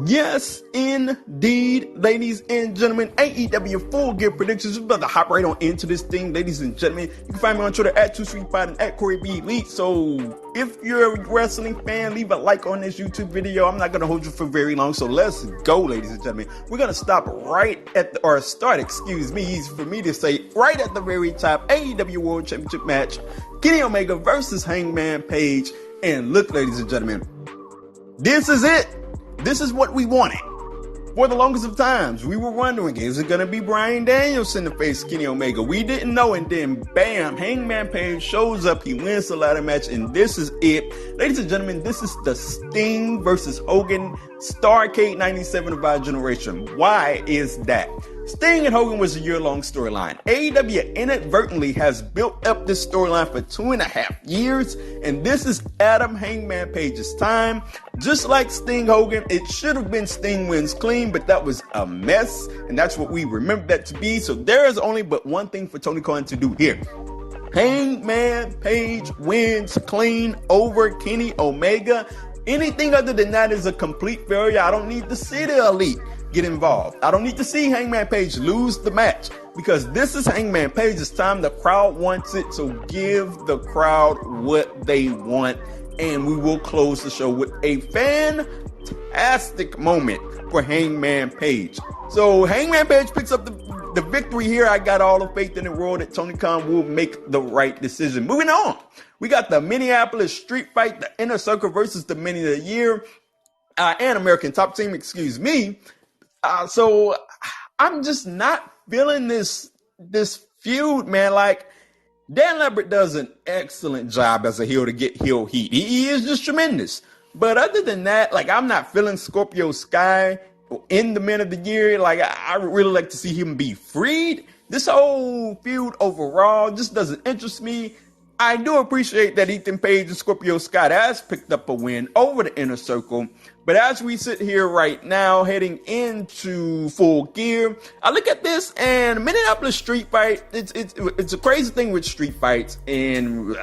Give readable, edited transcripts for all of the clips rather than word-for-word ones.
Yes, indeed, ladies and gentlemen, AEW Full Gear Predictions. We're about to hop right on into this thing, ladies and gentlemen. You can find me on Twitter at 2SweetPod and at Corey B. Elite. So if you're a wrestling fan, leave a like on this YouTube video. I'm not going to hold you for very long, so let's go, ladies and gentlemen. We're going to stop right at the, or start, easy for me to say, right at the very top. AEW World Championship match, Kenny Omega versus Hangman Page. And look, ladies and gentlemen, this is it. This is what we wanted. For the longest of times, we were wondering, is it going to be Bryan Danielson to face Kenny Omega? We didn't know, and then bam, Hangman Page shows up, he wins the ladder match, and this is it. Ladies and gentlemen, this is the Sting versus Hogan Starrcade 97 of our generation. Why is that? Sting and Hogan was a year-long storyline. AEW inadvertently has built up this storyline for 2.5 years, and this is Adam Hangman Page's time. Just like Sting Hogan, it should have been Sting wins clean, but that was a mess, and that's what we remember that to be. So there is only but one thing for Tony Khan to do here. Hangman Page wins clean over Kenny Omega. Anything other than that is a complete failure. I don't need to see the Elite get involved. I don't need to see Hangman Page lose the match, because this is Hangman Page's time. The crowd wants it, so give the crowd what they want, and we will close the show with a fantastic moment for Hangman Page. So Hangman Page picks up the victory here. I got all the faith in the world that Tony Khan will make the right decision. Moving on, we got the Minneapolis Street Fight, the Inner Circle versus the Men of the Year and American Top Team, excuse me. So I'm just not feeling this feud, man. Like, Dan Lambert does an excellent job as a heel to get heel heat. He is just tremendous. But other than that, like, I'm not feeling Scorpio Sky in the Men of the Year. Like, I would really like to see him be freed. This whole feud overall just doesn't interest me. I do appreciate that Ethan Page and Scorpio Sky has picked up a win over the Inner Circle. But as we sit here right now, heading into Full Gear, I look at this and Minneapolis Street Fight. It's a crazy thing with street fights and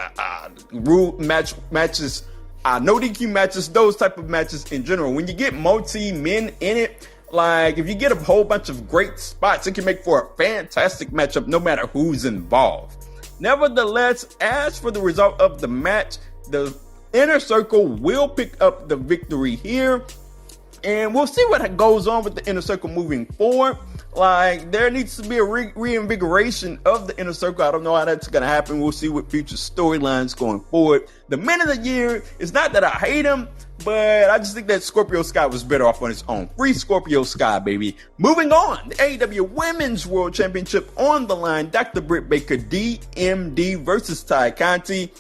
rule matches, no DQ matches, those type of matches in general. When you get multi-men in it, like if you get a whole bunch of great spots, it can make for a fantastic matchup no matter who's involved. Nevertheless, as for the result of the match, the Inner Circle will pick up the victory here, and we'll see what goes on with the Inner Circle moving forward. Like, there needs to be a reinvigoration of the Inner Circle. I don't know how that's going to happen. We'll see what future storylines going forward. The Men of the Year, it's not that I hate him, but I just think that Scorpio Sky was better off on his own. Free Scorpio Sky, baby. Moving on, the AEW Women's World Championship on the line. Dr. Britt Baker, DMD versus Ty Conti.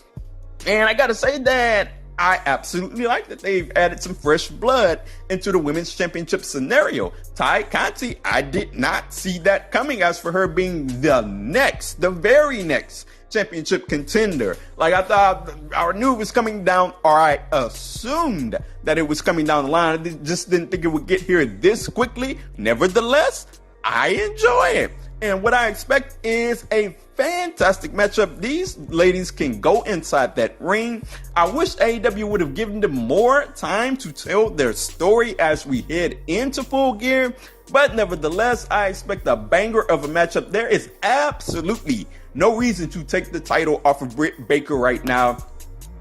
And I got to say that I absolutely like that they've added some fresh blood into the Women's Championship scenario. Ty Conti, I did not see that coming as for her being the very next championship contender. Like, I thought, I knew it was coming down, or I assumed that it was coming down the line. I just didn't think it would get here this quickly. Nevertheless, I enjoy it. And what I expect is a fantastic matchup. These ladies can go inside that ring. I wish AEW would have given them more time to tell their story as we head into Full Gear. But nevertheless, I expect a banger of a matchup. There is absolutely no reason to take the title off of Britt Baker right now.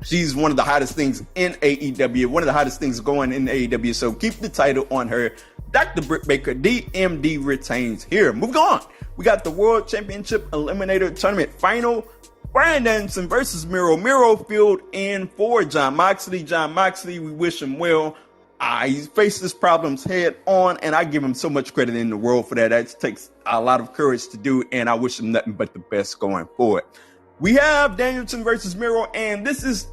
She's one of the hottest things in AEW, one of the hottest things going in AEW. So keep the title on her. Dr. Britt Baker, DMD, retains here. Moving on, we got the World Championship Eliminator Tournament Final. Bryan Danielson versus Miro. Miro filled in for Jon Moxley. Jon Moxley, we wish him well. He faced his problems head on, and I give him so much credit in the world for that. That takes a lot of courage to do, and I wish him nothing but the best going forward. We have Danielson versus Miro, and this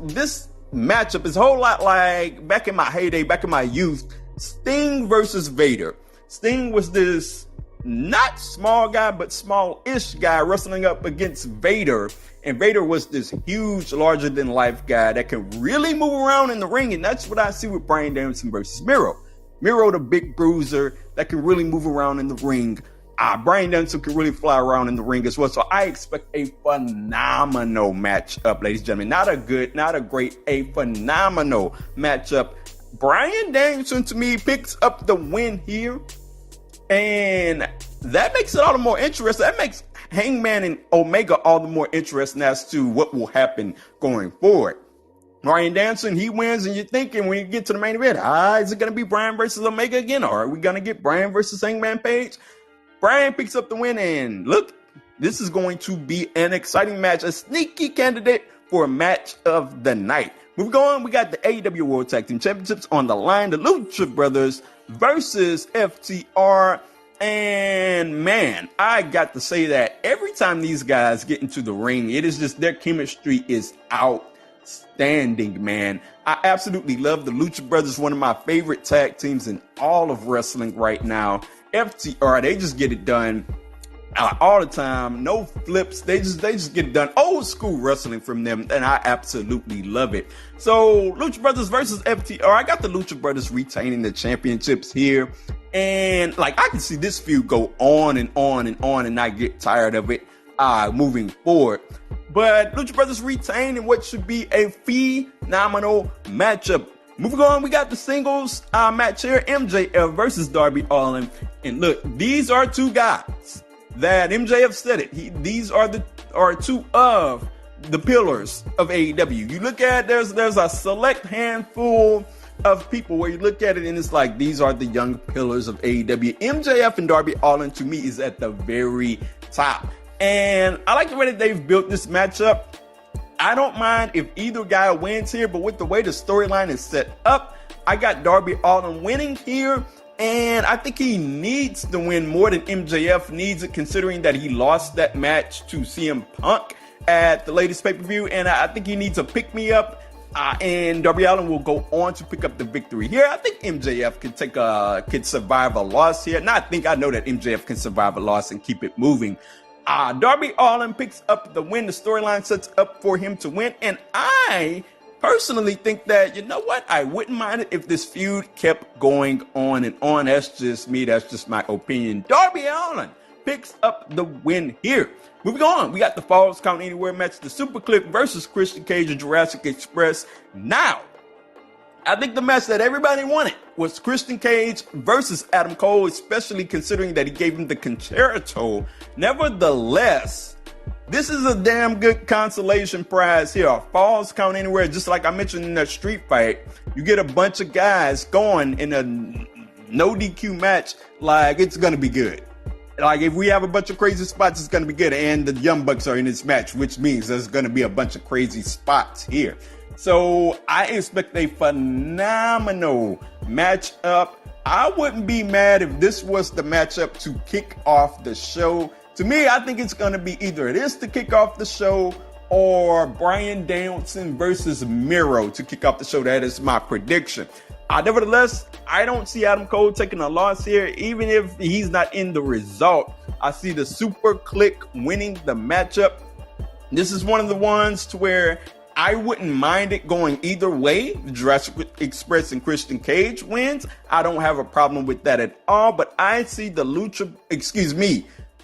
matchup is a whole lot like back in my heyday, back in my youth, Sting versus Vader. Sting was this not small guy, but small-ish guy wrestling up against Vader. And Vader was this huge, larger-than-life guy that can really move around in the ring. And that's what I see with Bryan Danielson versus Miro. Miro, the big bruiser that can really move around in the ring. Bryan Danielson can really fly around in the ring as well. So I expect a phenomenal matchup, ladies and gentlemen. Not a good, not a great, a phenomenal matchup. Bryan Danielson, to me, picks up the win here. And that makes it all the more interesting. That makes Hangman and Omega all the more interesting as to what will happen going forward. Bryan Danielson, he wins, and you're thinking when you get to the main event, is it going to be Bryan versus Omega again? Or are we going to get Bryan versus Hangman Page? Bryan picks up the win, and look, this is going to be an exciting match, a sneaky candidate for a match of the night. Moving on, we got the AEW World Tag Team Championships on the line. The Lucha Brothers versus FTR. And man, I got to say that every time these guys get into the ring, it is just their chemistry is outstanding, man. I absolutely love the Lucha Brothers, one of my favorite tag teams in all of wrestling right now. FTR, they just get it done all the time, no flips. They just get it done. Old school wrestling from them, and I absolutely love it. So Lucha Brothers versus FTR. I got the Lucha Brothers retaining the championships here, and like I can see this feud go on and on and on, and not get tired of it moving forward. But Lucha Brothers retain in what should be a phenomenal matchup. Moving on, we got the singles match here: MJF versus Darby Allen. And look, these are two guys that MJF said it. These are two of the pillars of AEW. You look at there's a select handful of people where you look at it and it's like these are the young pillars of AEW. MJF and Darby Allin to me is at the very top. And I like the way that they've built this matchup. I don't mind if either guy wins here, but with the way the storyline is set up, I got Darby Allin winning here. And I think he needs to win more than MJF needs it, considering that he lost that match to CM Punk at the latest pay-per-view. And I think he needs a pick-me-up. And Darby Allin will go on to pick up the victory here. I think MJF could survive a loss here. I know that MJF can survive a loss and keep it moving. Darby Allin picks up the win. The storyline sets up for him to win. And I personally think that, you know what, I wouldn't mind it if this feud kept going on and on. That's just me. That's just my opinion. Darby Allin picks up the win here. Moving on, we got the Falls Count Anywhere match, the Super Click versus Christian Cage and Jurassic Express. Now, I think the match that everybody wanted was Christian Cage versus Adam Cole, especially considering that he gave him the concerto. Nevertheless, this is a damn good consolation prize here. A Falls Count Anywhere, just like I mentioned in that street fight. You get a bunch of guys going in a no DQ match, like it's going to be good. Like if we have a bunch of crazy spots, it's going to be good. And the Young Bucks are in this match, which means there's going to be a bunch of crazy spots here. So I expect a phenomenal matchup. I wouldn't be mad if this was the matchup to kick off the show. To me, I think it's going to be either this to kick off the show or Bryan Danielson versus Miro to kick off the show. That is my prediction. Nevertheless, I don't see Adam Cole taking a loss here, even if he's not in the result. I see the Super Click winning the matchup. This is one of the ones to where I wouldn't mind it going either way. Jurassic Express and Christian Cage wins. I don't have a problem with that at all, but I see the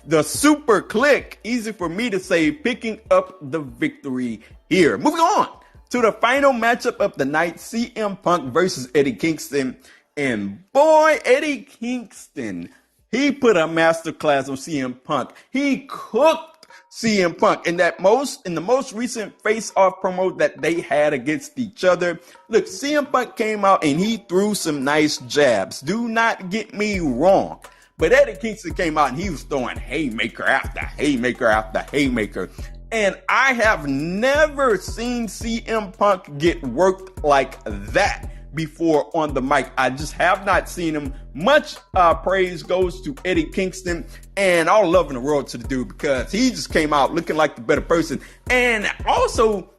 the Super Click, easy for me to say, picking up the victory here. Moving on to the final matchup of the night, CM Punk versus Eddie Kingston. And boy, Eddie Kingston, he put a masterclass on CM Punk. He cooked CM Punk in the most recent face-off promo that they had against each other. Look, CM Punk came out and he threw some nice jabs. Do not get me wrong. But Eddie Kingston came out and he was throwing haymaker after haymaker after haymaker. And I have never seen CM Punk get worked like that before on the mic. I just have not seen him. Much praise goes to Eddie Kingston and all love in the world to the dude, because he just came out looking like the better person. And also,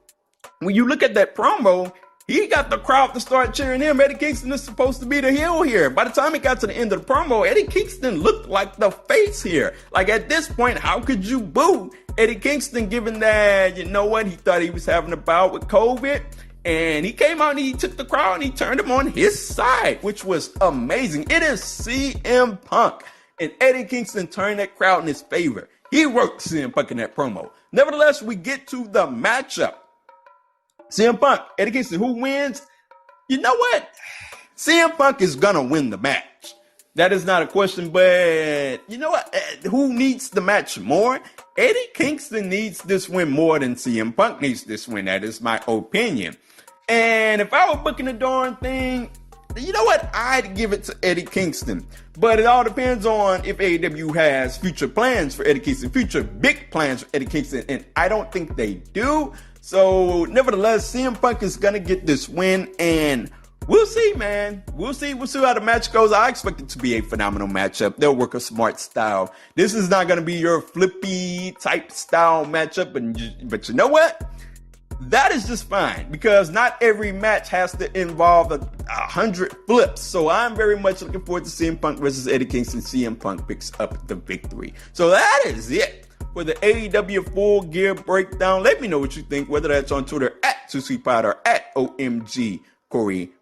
when you look at that promo, he got the crowd to start cheering him. Eddie Kingston is supposed to be the heel here. By the time it got to the end of the promo, Eddie Kingston looked like the face here. Like at this point, how could you boo Eddie Kingston, given that, you know what, he thought he was having a bout with COVID? And he came out and he took the crowd and he turned him on his side, which was amazing. It is CM Punk. And Eddie Kingston turned that crowd in his favor. He worked CM Punk in that promo. Nevertheless, we get to the matchup. CM Punk, Eddie Kingston, who wins? You know what? CM Punk is gonna win the match. That is not a question, but you know what? Who needs the match more? Eddie Kingston needs this win more than CM Punk needs this win. That is my opinion. And if I were booking the darn thing, you know what? I'd give it to Eddie Kingston. But it all depends on if AEW has future plans for Eddie Kingston, future big plans for Eddie Kingston. And I don't think they do. So nevertheless, CM Punk is going to get this win. And we'll see, man. We'll see how the match goes. I expect it to be a phenomenal matchup. They'll work a smart style. This is not going to be your flippy type style matchup. But you know what? That is just fine because not every match has to involve 100 flips. So I'm very much looking forward to CM Punk versus Eddie Kingston. CM Punk picks up the victory. So that is it for the AEW Full Gear breakdown. Let me know what you think, whether that's on Twitter at 2SweetPod or at OMG Corey